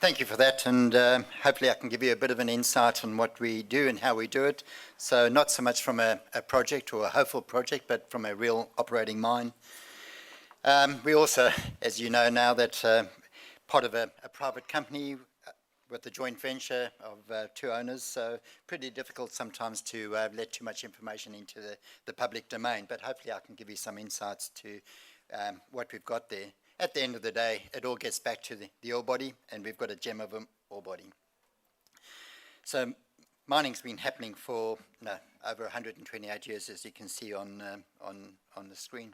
Thank you for that, and hopefully I can give you a bit of an insight on what we do and how we do it. So not so much from a project or a hopeful project, but from a real operating mine. We also, as you know now, that part of a private company with a joint venture of two owners, so pretty difficult sometimes to let too much information into the public domain, but hopefully I can give you some insights to what we've got there. At the end of the day, it all gets back to the ore body, and we've got a gem of an ore body. So mining's been happening for over 128 years, as you can see on the screen.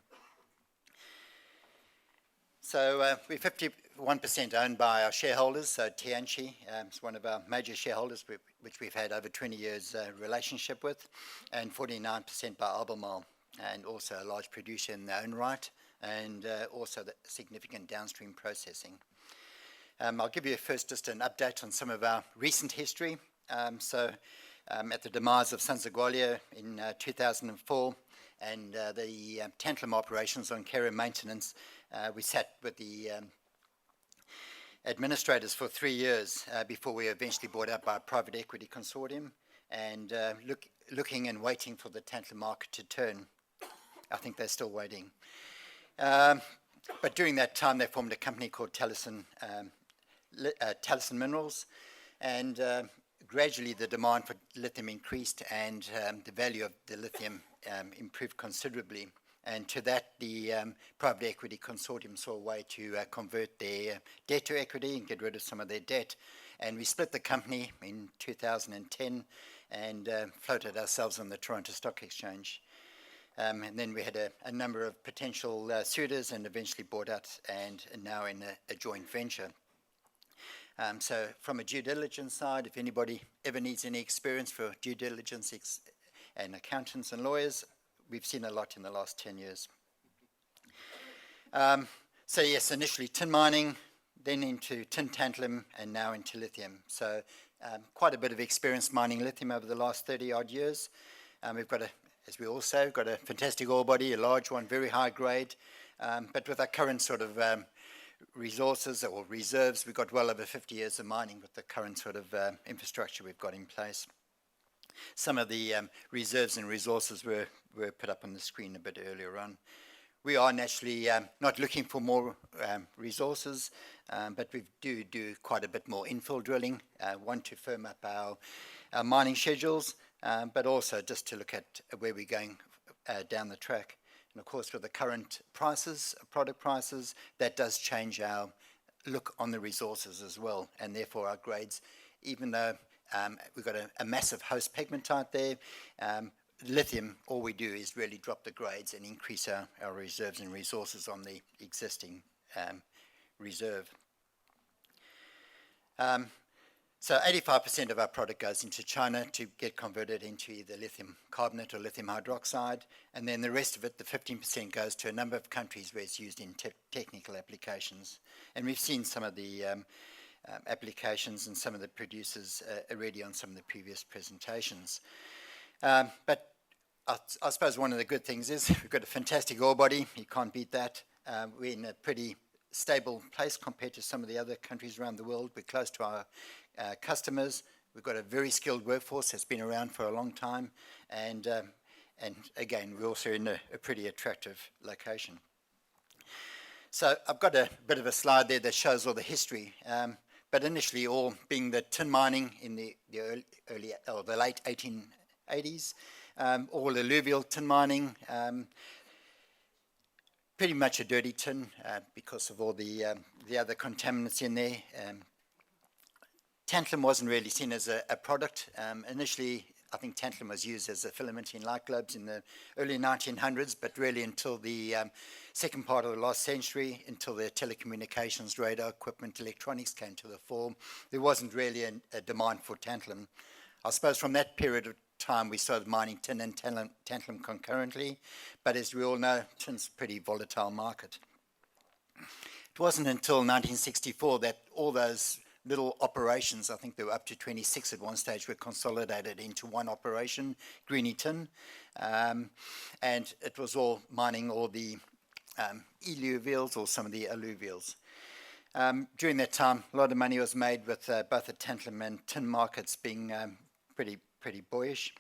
So we're 51% owned by our shareholders, so Tianqi is one of our major shareholders, which we've had over 20 years relationship with, and 49% by Albemarle, and also a large producer in their own right, and also the significant downstream processing. I'll give you first just an update on some of our recent history. At the demise of Sanzagwalia in 2004 and the tantalum operations on care and maintenance, we sat with the administrators for 3 years before we were eventually bought out by a private equity consortium, and looking and waiting for the tantalum market to turn. I think they're still waiting. But during that time, they formed a company called Tallison Minerals, and gradually the demand for lithium increased, and the value of the lithium improved considerably. And to that, the private equity consortium saw a way to convert their debt to equity and get rid of some of their debt. And we split the company in 2010 and floated ourselves on the Toronto Stock Exchange. And then we had a number of potential suitors, and eventually bought out, and now in a joint venture. So from a due diligence side, if anybody ever needs any experience for due diligence and accountants and lawyers, we've seen a lot in the last 10 years. So yes, initially tin mining, then into tin tantalum, and now into lithium. So quite a bit of experience mining lithium over the last 30 odd years. We've got as we also got a fantastic ore body, a large one, very high grade. But with our current sort of resources or reserves, we've got well over 50 years of mining with the current sort of infrastructure we've got in place. Some of the reserves and resources were put up on the screen a bit earlier on. We are naturally not looking for more resources, but we do quite a bit more infill drilling, want to firm up our mining schedules, but also just to look at where we're going down the track. And of course, with the current prices, product prices, that does change our look on the resources as well, and therefore our grades, even though we've got a massive host pegmatite there, lithium, all we do is really drop the grades and increase our reserves and resources on the existing reserve. So 85% of our product goes into China to get converted into either lithium carbonate or lithium hydroxide, and then the rest of it, the 15%, goes to a number of countries where it's used in technical applications. And we've seen some of the applications and some of the producers already on some of the previous presentations. But I suppose one of the good things is we've got a fantastic ore body. You can't beat that. We're in a pretty stable place compared to some of the other countries around the world. We're close to our customers. We've got a very skilled workforce that's been around for a long time, and again, we're also in a pretty attractive location. So I've got a bit of a slide there that shows all the history, but initially all being the tin mining in the late 1880s, all alluvial tin mining, pretty much a dirty tin because of all the other contaminants in there. Tantalum wasn't really seen as a product. Initially, I think tantalum was used as a filament in light globes in the early 1900s, but really until the second part of the last century, until the telecommunications, radar equipment, electronics came to the fore, there wasn't really a demand for tantalum. I suppose from that period of time we started mining tin and tantalum concurrently, but as we all know, tin's a pretty volatile market. It wasn't until 1964 that all those little operations, I think there were up to 26 at one stage, were consolidated into one operation, Greeny Tin, and it was all mining all the eluvials or some of the alluvials. During that time, a lot of money was made with both the tantalum and tin markets being pretty boyish.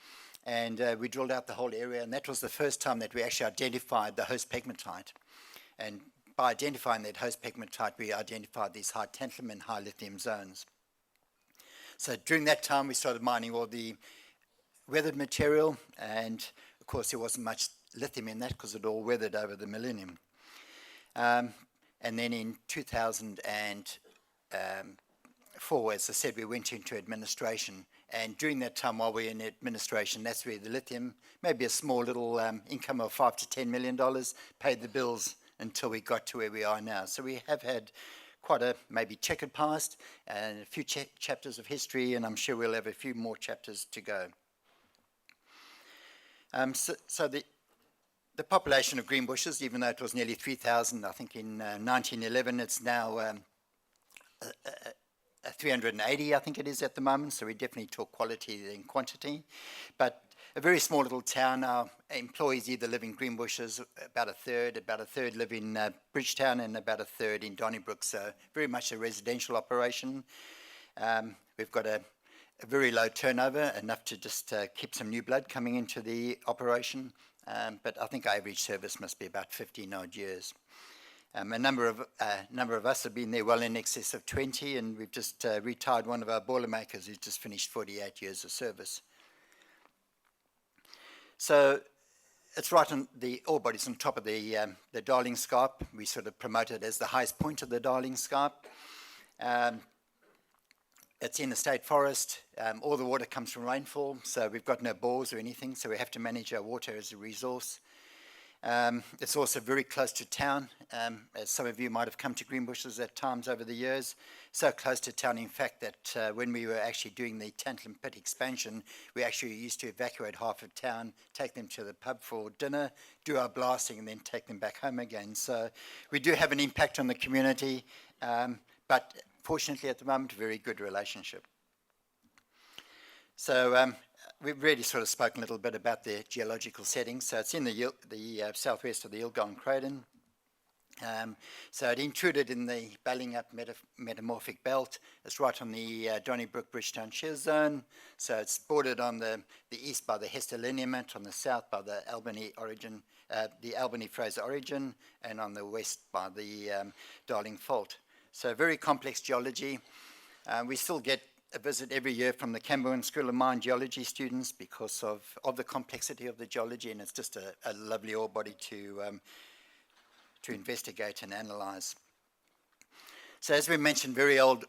And we drilled out the whole area, and that was the first time that we actually identified the host pegmatite. And by identifying that host pegmatite, we identified these high tantalum and high lithium zones. So during that time, we started mining all the weathered material, and of course there wasn't much lithium in that because it all weathered over the millennium. And then in 2004, as I said, we went into administration. And during that time, while we were in administration, that's where the lithium, maybe a small little income of $5 to $10 million, paid the bills until we got to where we are now. So we have had quite a maybe checkered past and a few chapters of history, and I'm sure we'll have a few more chapters to go. So the population of Greenbushes, even though it was nearly 3,000, I think in 1911, it's now 380, I think it is at the moment, so we definitely talk quality than quantity. But a very small little town. Our employees either live in Greenbushes, about a third live in Bridgetown, and about a third in Donnybrook, so very much a residential operation. We've got a very low turnover, enough to just keep some new blood coming into the operation. But I think our average service must be about 15 odd years. A number of us have been there well in excess of 20, and we've just retired one of our boilermakers who's just finished 48 years of service. So it's right on the ore bodies on top of the Darling Scarp. We sort of promote it as the highest point of the Darling Scarp. It's in the state forest. All the water comes from rainfall, so we've got no bores or anything, so we have to manage our water as a resource. It's also very close to town, as some of you might have come to Greenbushes at times over the years. So close to town, in fact, that when we were actually doing the tantalum pit expansion, we actually used to evacuate half of town, take them to the pub for dinner, do our blasting, and then take them back home again. So we do have an impact on the community, but fortunately at the moment, a very good relationship. So we've really sort of spoken a little bit about the geological settings. So it's in the southwest of the Yilgarn Craton. So it intruded in the Ballingup metamorphic belt. It's right on the Donnybrook Bridgetown Shear Zone. So it's bordered on the east by the Hester lineament, on the south by the Albany Fraser origin, and on the west by the Darling Fault. So very complex geology. We still get a visit every year from the Camberwell School of Mine Geology students because of the complexity of the geology, and it's just a lovely ore body to investigate and analyse. So as we mentioned, very old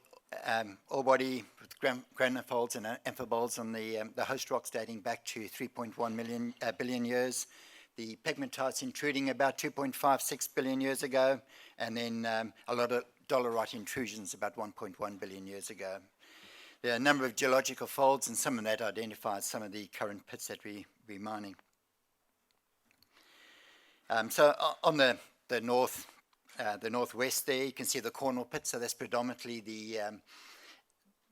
ore body with granifolds and amphiboles on the host rocks dating back to 3.1 billion years. The pegmatites intruding about 2.56 billion years ago, and then a lot of dolerite intrusions about 1.1 billion years ago. There are a number of geological folds, and some of that identifies some of the current pits that we're mining. So on the northwest there, you can see the Cornwall pit. So that's predominantly the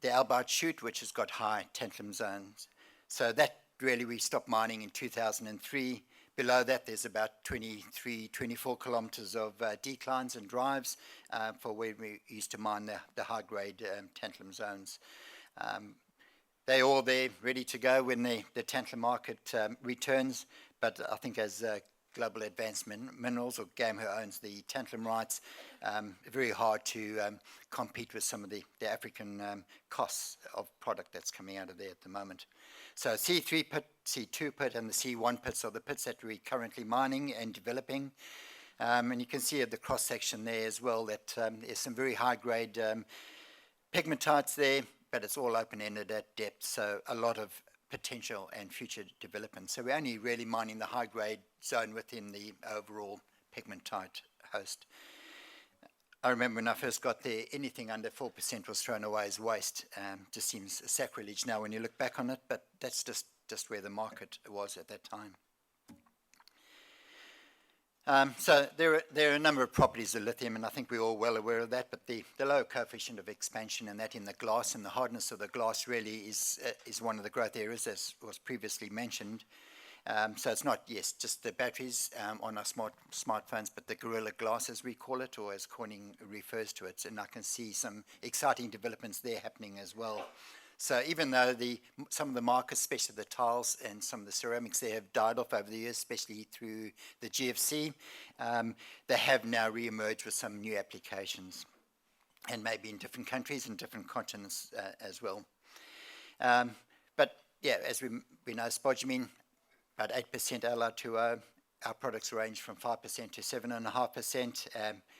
Albite chute, which has got high tantalum zones. So that really we stopped mining in 2003. Below that, there's about 24 kilometres of declines and drives for where we used to mine the high-grade tantalum zones. They're all there, ready to go when the tantalum market returns. But I think as Global Advanced Minerals, or GAM, who owns the tantalum rights, very hard to compete with some of the African costs of product that's coming out of there at the moment. So C3 pit, C2 pit, and the C1 pits are the pits that we're currently mining and developing. And you can see at the cross-section there as well that there's some very high-grade pegmatites there, but it's all open-ended at depth, so a lot of potential and future development. So we're only really mining the high-grade zone within the overall pegmatite host. I remember when I first got there, anything under 4% was thrown away as waste. Just seems sacrilege now when you look back on it, but that's just where the market was at that time. So there are a number of properties of lithium, and I think we're all well aware of that, but the low coefficient of expansion and that in the glass and the hardness of the glass really is one of the growth areas, as was previously mentioned. So it's not, yes, just the batteries on our smartphones, but the Gorilla Glass, as we call it, or as Corning refers to it. And I can see some exciting developments there happening as well. So even though some of the markets, especially the tiles and some of the ceramics, they have died off over the years, especially through the GFC, they have now re-emerged with some new applications, and maybe in different countries and different continents as well. But yeah, as we know, spodumene, about 8% Li2O. Our products range from 5% to 7.5%.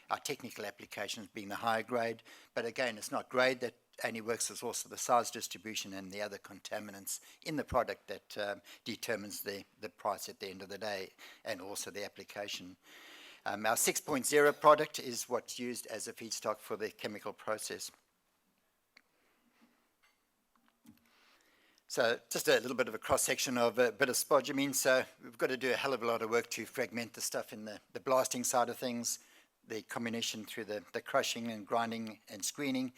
Our technical applications being the higher grade. But again, it's not grade that only works, it's also the size distribution and the other contaminants in the product that determines the price at the end of the day, and also the application. Our 6.0 product is what's used as a feedstock for the chemical process. So just a little bit of a cross-section of a bit of spodumene. So we've got to do a hell of a lot of work to fragment the stuff in the blasting side of things, the combination through the crushing and grinding and screening,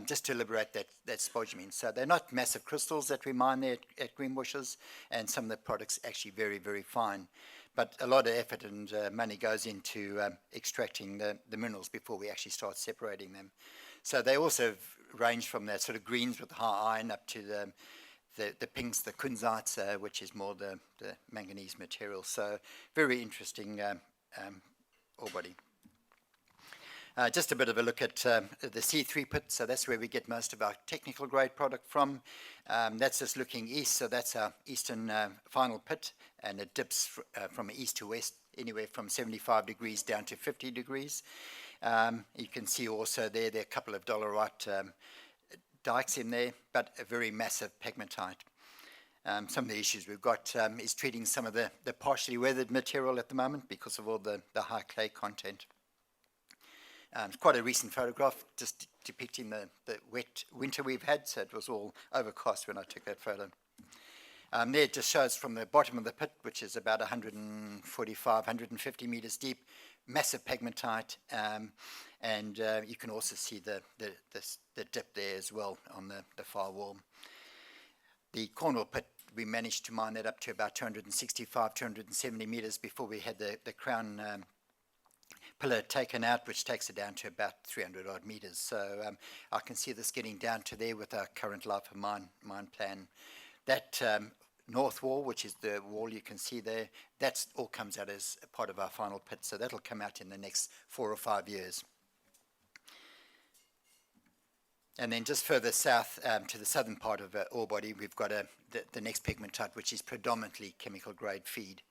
just to liberate that spodumene. So they're not massive crystals that we mine there at Greenbushes, and some of the products actually very, very fine. But a lot of effort and money goes into extracting the minerals before we actually start separating them. So they also range from that sort of greens with high iron up to the pinks, the kunzites, which is more the manganese material. So very interesting ore body. Just a bit of a look at the C3 pit. So that's where we get most of our technical grade product from. That's just looking east. So that's our eastern final pit, and it dips from east to west, anywhere from 75 degrees down to 50 degrees. You can see also there are a couple of dolerite dikes in there, but a very massive pegmatite. Some of the issues we've got is treating some of the partially weathered material at the moment because of all the high clay content. It's quite a recent photograph, just depicting the wet winter we've had, so it was all overcast when I took that photo. There it just shows from the bottom of the pit, which is about 145, 150 meters deep, massive pegmatite, and you can also see the dip there as well on the far wall. The Cornwall pit, we managed to mine that up to about 265, 270 meters before we had the crown pillar taken out, which takes it down to about 300 odd meters. So I can see this getting down to there with our current life of mine plan. That north wall, which is the wall you can see there, that all comes out as a part of our final pit. So that'll come out in the next 4 or 5 years. And then just further south to the southern part of the ore body, we've got the next pegmatite, which is predominantly chemical grade feed.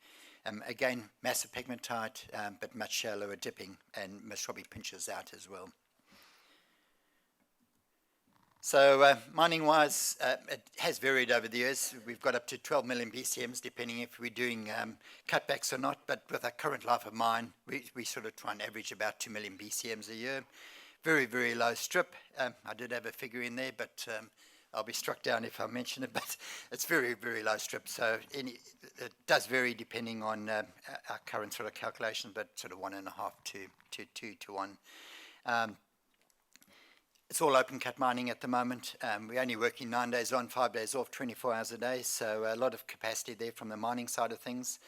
Again, massive pegmatite, but much shallower dipping, and most probably pinches out as well. So mining-wise, it has varied over the years. We've got up to 12 million BCMs, depending if we're doing cutbacks or not. But with our current life of mine, we sort of try and average about 2 million BCMs a year. Very, very low strip. I did have a figure in there, but I'll be struck down if I mention it. But it's very, very low strip. So it does vary depending on our current sort of calculation, but sort of 1.5 to 2 to 1. It's all open cut mining at the moment. We're only working 9 days on, 5 days off, 24 hours a day. So a lot of capacity there from the mining side of things.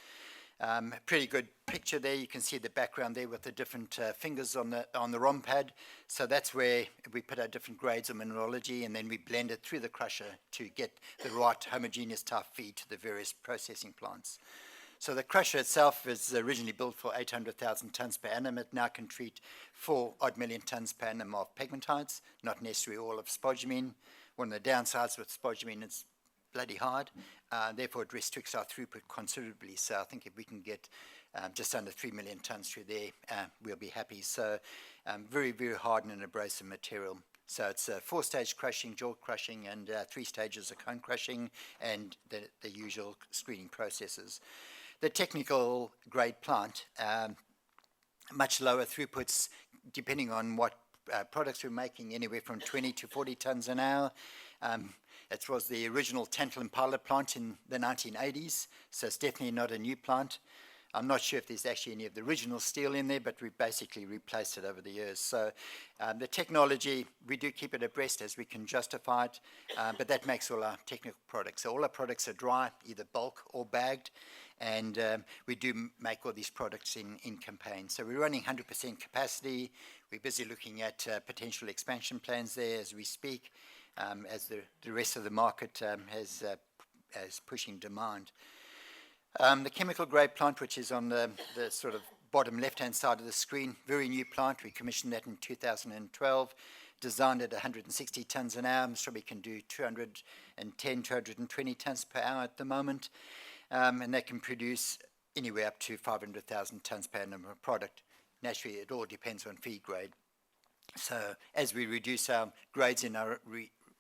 Pretty good picture there. You can see the background there with the different fingers on the ROM pad. So that's where we put our different grades of mineralogy, and then we blend it through the crusher to get the right homogeneous type feed to the various processing plants. So the crusher itself is originally built for 800,000 tonnes per annum. It now can treat 4 odd million tonnes per annum of pegmatites, not necessarily all of spodumene. One of the downsides with spodumene is bloody hard. Therefore, it restricts our throughput considerably. So I think if we can get just under 3 million tonnes through there, we'll be happy. So very, very hard and abrasive material. So it's 4-stage crushing, jaw crushing, and 3 stages of cone crushing, and the usual screening processes. The technical grade plant, much lower throughputs, depending on what products we're making, anywhere from 20 to 40 tonnes an hour. It was the original tantalum pilot plant in the 1980s, so it's definitely not a new plant. I'm not sure if there's actually any of the original steel in there, but we basically replaced it over the years. So the technology, we do keep it abreast as we can justify it, but that makes all our technical products. So all our products are dry, either bulk or bagged, and we do make all these products in campaign. So we're running 100% capacity. We're busy looking at potential expansion plans there as we speak, as the rest of the market has pushing demand. The chemical grade plant, which is on the sort of bottom left-hand side of the screen, very new plant. We commissioned that in 2012, designed at 160 tonnes an hour. So we can do 210, 220 tonnes per hour at the moment. And that can produce anywhere up to 500,000 tonnes per annum of product. Naturally, it all depends on feed grade. So as we reduce our grades in our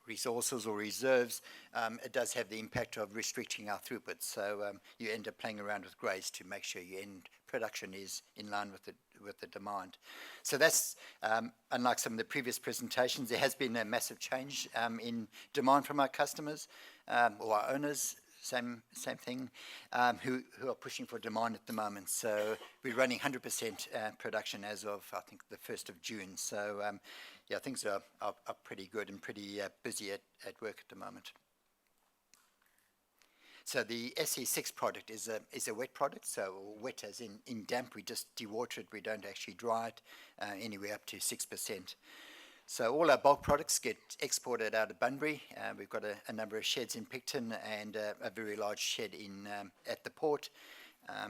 resources or reserves, it does have the impact of restricting our throughput. So you end up playing around with grades to make sure your end production is in line with the demand. So that's, unlike some of the previous presentations, there has been a massive change in demand from our customers or our owners. Same thing, who are pushing for demand at the moment. So we're running 100% production as of, I think, the 1st of June. So yeah, things are pretty good and pretty busy at work at the moment. So the SE6 product is a wet product, so wet as in damp. We just dewater it, we don't actually dry it, anywhere up to 6%. So all our bulk products get exported out of Bunbury. We've got a number of sheds in Picton and a very large shed at the port.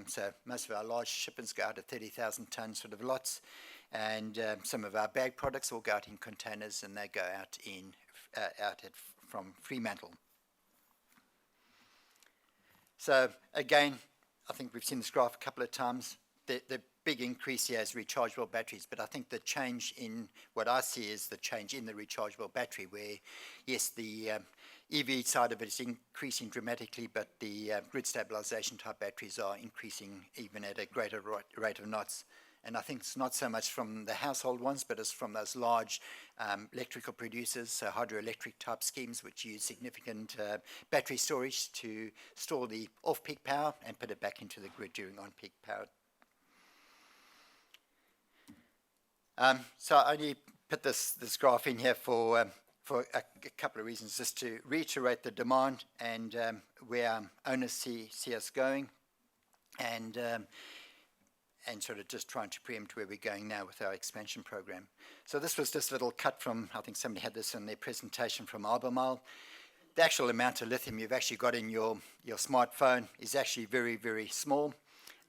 So most of our large shipments go out at 30,000 tonne sort of lots, and some of our bag products all go out in containers, and they go out from Fremantle. So again, I think we've seen this graph a couple of times. The big increase here is rechargeable batteries, but I think the change in what I see is the change in the rechargeable battery, where yes, the EV side of it is increasing dramatically, but the grid stabilization type batteries are increasing even at a greater rate of knots. And I think it's not so much from the household ones, but it's from those large electrical producers, so hydroelectric type schemes, which use significant battery storage to store the off-peak power and put it back into the grid during on-peak power. So I only put this graph in here for a couple of reasons, just to reiterate the demand and where our owners see us going, and sort of just trying to preempt where we're going now with our expansion program. So this was just a little cut from, I think somebody had this in their presentation, from Albemarle. The actual amount of lithium you've actually got in your smartphone is actually very, very small.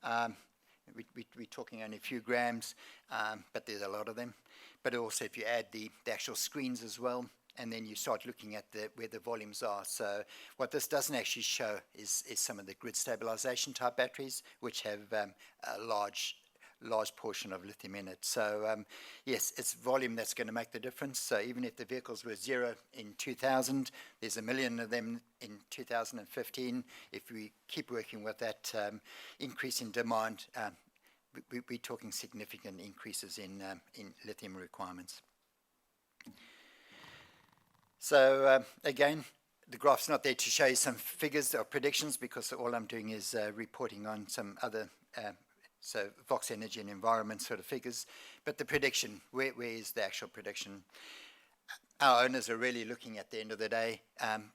We're talking only a few grams, but there's a lot of them. But also if you add the actual screens as well, and then you start looking at where the volumes are. So what this doesn't actually show is some of the grid stabilization type batteries, which have a large portion of lithium in it. So yes, it's volume that's going to make the difference. So even if the vehicles were 0 in 2000, there's 1 million of them in 2015. If we keep working with that increase in demand, we're talking significant increases in lithium requirements. So again, the graph's not there to show you some figures or predictions, because all I'm doing is reporting on some other so Vox Energy and environment sort of figures. But the prediction, where is the actual prediction? Our owners are really looking at the end of the day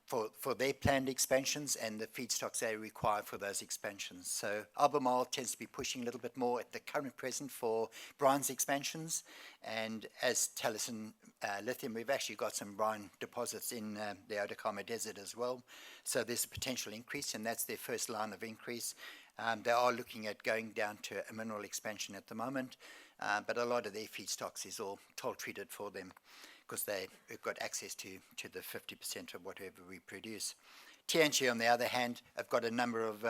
for their planned expansions and the feedstocks they require for those expansions. So Albemarle tends to be pushing a little bit more at the current present for brines expansions. And as Tallison Lithium, we've actually got some brine deposits in the Atacama Desert as well. So there's a potential increase, and that's their first line of increase. They are looking at going down to a mineral expansion at the moment, but a lot of their feedstocks is all toll treated for them, because they've got access to the 50% of whatever we produce. TNG, on the other hand, have got a number of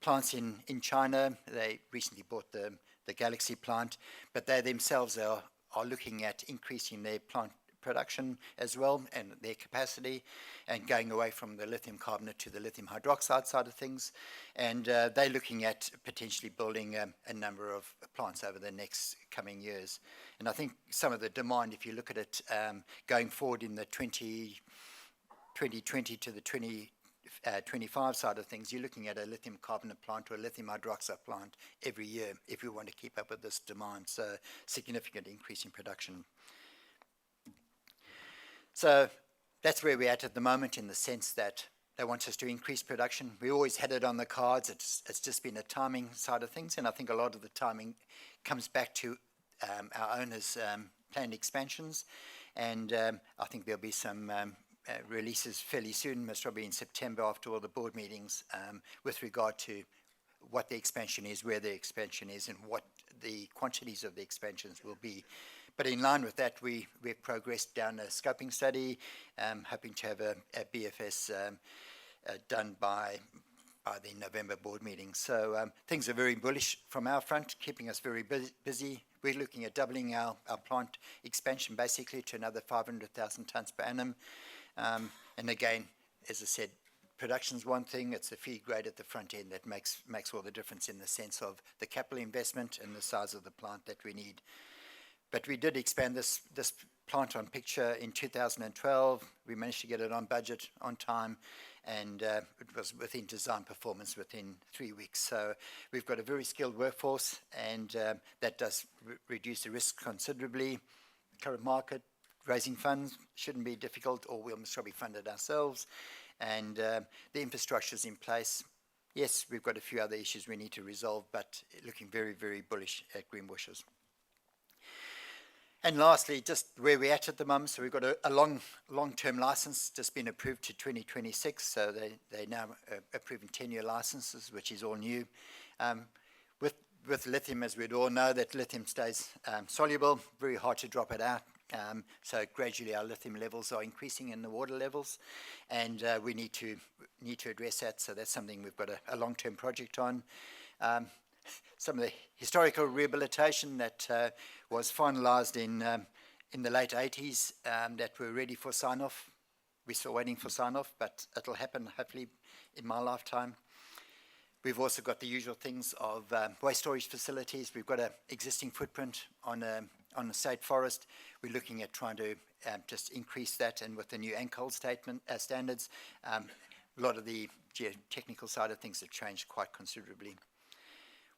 plants in China. They recently bought the Galaxy plant, but they themselves are looking at increasing their plant production as well, and their capacity, and going away from the lithium carbonate to the lithium hydroxide side of things. And they're looking at potentially building a number of plants over the next coming years. And I think some of the demand, if you look at it going forward in the 2020 to the 2025 side of things, you're looking at a lithium carbonate plant or a lithium hydroxide plant every year if we want to keep up with this demand. So significant increase in production. So that's where we're at the moment, in the sense that they want us to increase production. We always had it on the cards. It's just been a timing side of things, and I think a lot of the timing comes back to our owners' planned expansions. And I think there'll be some releases fairly soon, most probably in September, after all the board meetings, with regard to what the expansion is, where the expansion is, and what the quantities of the expansions will be. But in line with that, we've progressed down a scoping study, hoping to have a BFS done by the November board meeting. So things are very bullish from our front, keeping us very busy. We're looking at doubling our plant expansion basically to another 500,000 tonnes per annum. And again, as I said, production's one thing, it's the feed grade at the front end that makes all the difference in the sense of the capital investment and the size of the plant that we need. But we did expand this plant on picture in 2012. We managed to get it on budget, on time, and it was within design performance within 3 weeks. So we've got a very skilled workforce, and that does reduce the risk considerably. Current market, raising funds shouldn't be difficult, or we'll probably fund it ourselves. And the infrastructure's in place. Yes, we've got a few other issues we need to resolve, but looking very, very bullish at Greenbushes. And lastly, just where we're at the moment, so we've got a long-term license just been approved to 2026, so they now approving 10-year licenses, which is all new. With lithium, as we'd all know, that lithium stays soluble, very hard to drop it out. So gradually our lithium levels are increasing in the water levels, and we need to address that. So that's something we've got a long-term project on. Some of the historical rehabilitation that was finalised in the late 80s that were ready for sign-off. We're still waiting for sign-off, but it'll happen hopefully in my lifetime. We've also got the usual things of waste storage facilities. We've got an existing footprint on a state forest. We're looking at trying to just increase that, and with the new ANCOL standards, a lot of the geotechnical side of things have changed quite considerably.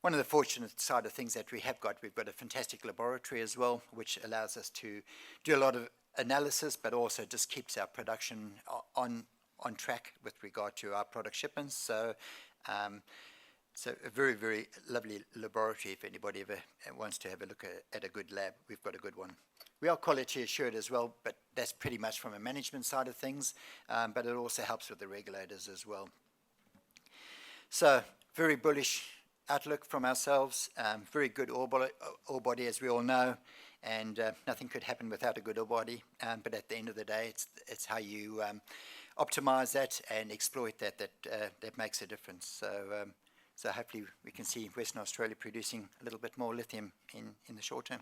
One of the fortunate side of things that we've got a fantastic laboratory as well, which allows us to do a lot of analysis, but also just keeps our production on track with regard to our product shipments. So a very, very lovely laboratory. If anybody ever wants to have a look at a good lab, we've got a good one. We are quality assured as well, but that's pretty much from a management side of things, but it also helps with the regulators as well. So very bullish outlook from ourselves, very good ore body, as we all know, and nothing could happen without a good ore body. But at the end of the day, it's how you optimize that and exploit that makes a difference. So hopefully we can see Western Australia producing a little bit more lithium in the short term.